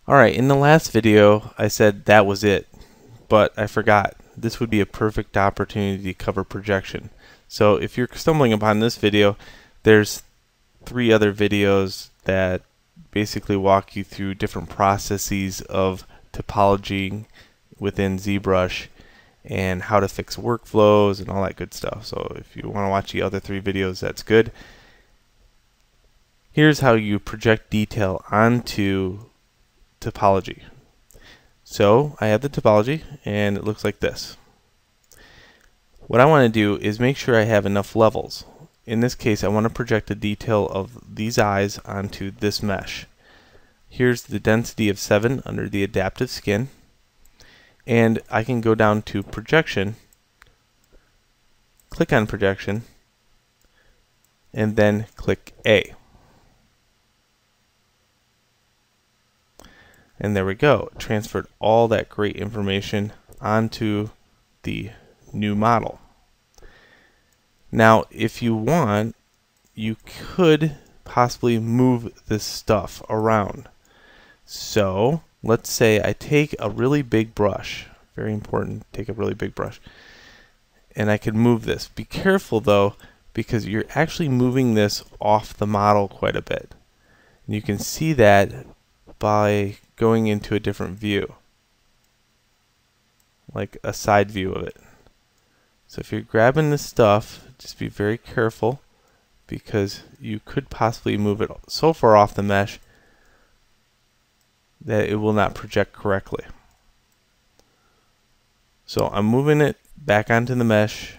Alright, in the last video I said that was it, but I forgot. This would be a perfect opportunity to cover projection. So if you're stumbling upon this video, there's 3 other videos that basically walk you through different processes of topology within Zbrush and how to fix workflows and all that good stuff. So if you want to watch the other 3 videos, that's good. Here's how you project detail onto topology. So I have the topology and it looks like this. What I want to do is make sure I have enough levels. In this case, I want to project the detail of these eyes onto this mesh. Here's the density of 7 under the adaptive skin, and I can go down to projection, click on projection, and then click A. And there we go. It transferred all that great information onto the new model. Now, if you want, you could possibly move this stuff around. So, let's say I take a really big brush. Very important, take a really big brush. And I can move this. Be careful though, because you're actually moving this off the model quite a bit. And you can see that by going into a different view, like a side view of it. So if you're grabbing this stuff, just be very careful, because you could possibly move it so far off the mesh that it will not project correctly. So I'm moving it back onto the mesh,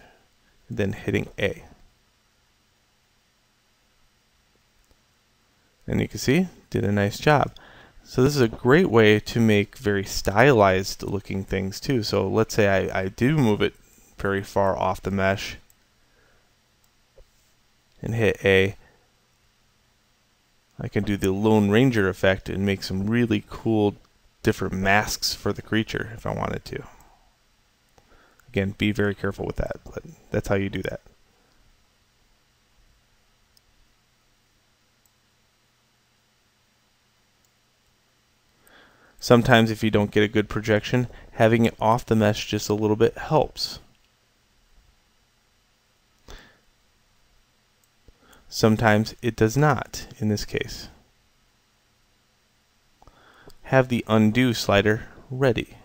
and then hitting A. And you can see, did a nice job. So this is a great way to make very stylized looking things too. So let's say I do move it very far off the mesh and hit A. I can do the Lone Ranger effect and make some really cool different masks for the creature if I wanted to. Again, be very careful with that, but that's how you do that. Sometimes if you don't get a good projection, having it off the mesh just a little bit helps. Sometimes it does not, in this case. Have the undo slider ready.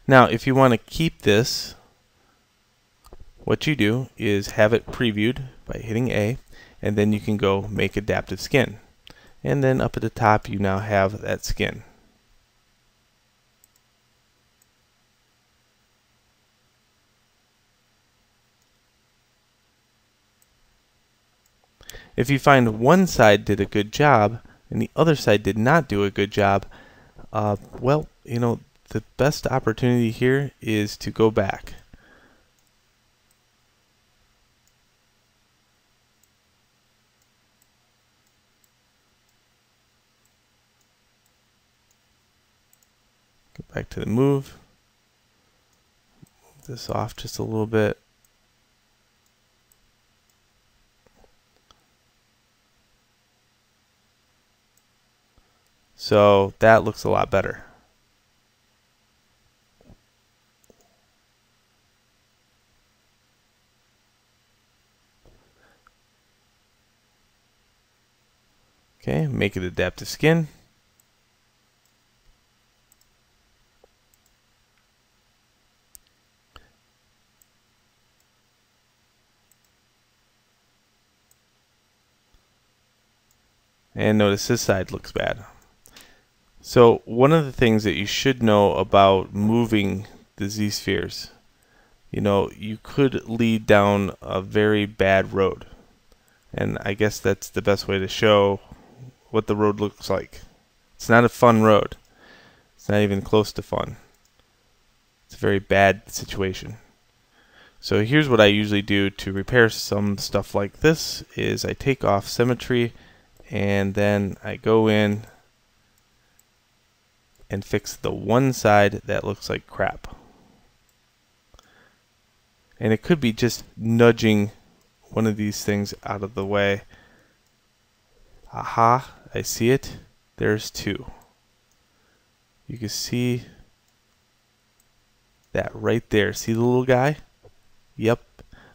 Now, if you want to keep this, what you do is have it previewed by hitting A, and then you can go make adaptive skin. And then up at the top you now have that skin. If you find one side did a good job and the other side did not do a good job, well, you know, the best opportunity here is to go back. Go back to the move. Move this off just a little bit. So that looks a lot better. Okay, make it adaptive skin. And notice this side looks bad. So one of the things that you should know about moving the Z-spheres, you know, you could lead down a very bad road. And I guess that's the best way to show what the road looks like. It's not a fun road. It's not even close to fun. It's a very bad situation. So here's what I usually do to repair some stuff like this is I take off symmetry and then I go in and fix the one side that looks like crap. And it could be just nudging one of these things out of the way. Aha, I see it. There's two. You can see that right there. See the little guy? Yep,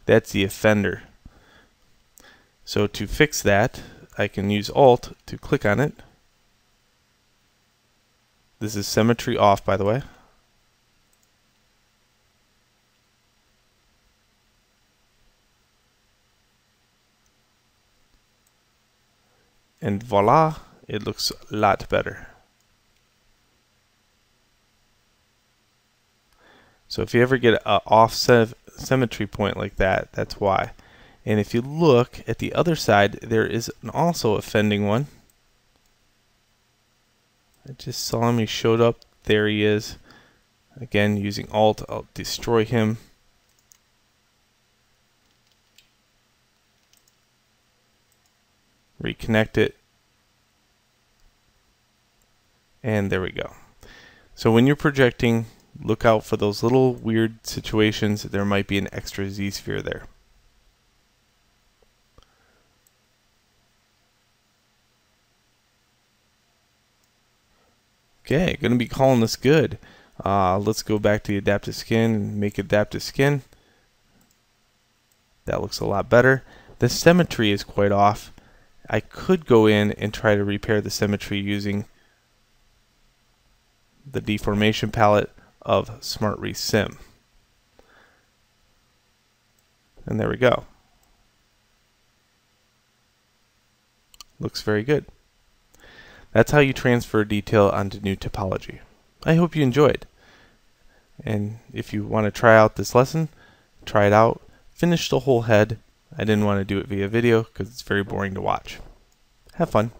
that's the offender. So to fix that, I can use Alt to click on it. This is symmetry off, by the way. And voila, it looks a lot better. So if you ever get an off symmetry point like that, that's why. And if you look at the other side, there is also a offending one. I just saw him, he showed up. There he is. Again, using Alt, I'll destroy him. Reconnect it. And there we go. So when you're projecting, look out for those little weird situations. There might be an extra Z-sphere there. Okay, going to be calling this good. Let's go back to the adaptive skin and make adaptive skin. That looks a lot better. The symmetry is quite off. I could go in and try to repair the symmetry using the deformation palette of Smart Resim. And there we go. Looks very good. That's how you transfer detail onto new topology. I hope you enjoyed. And if you want to try out this lesson, try it out. Finish the whole head. I didn't want to do it via video because it's very boring to watch. Have fun.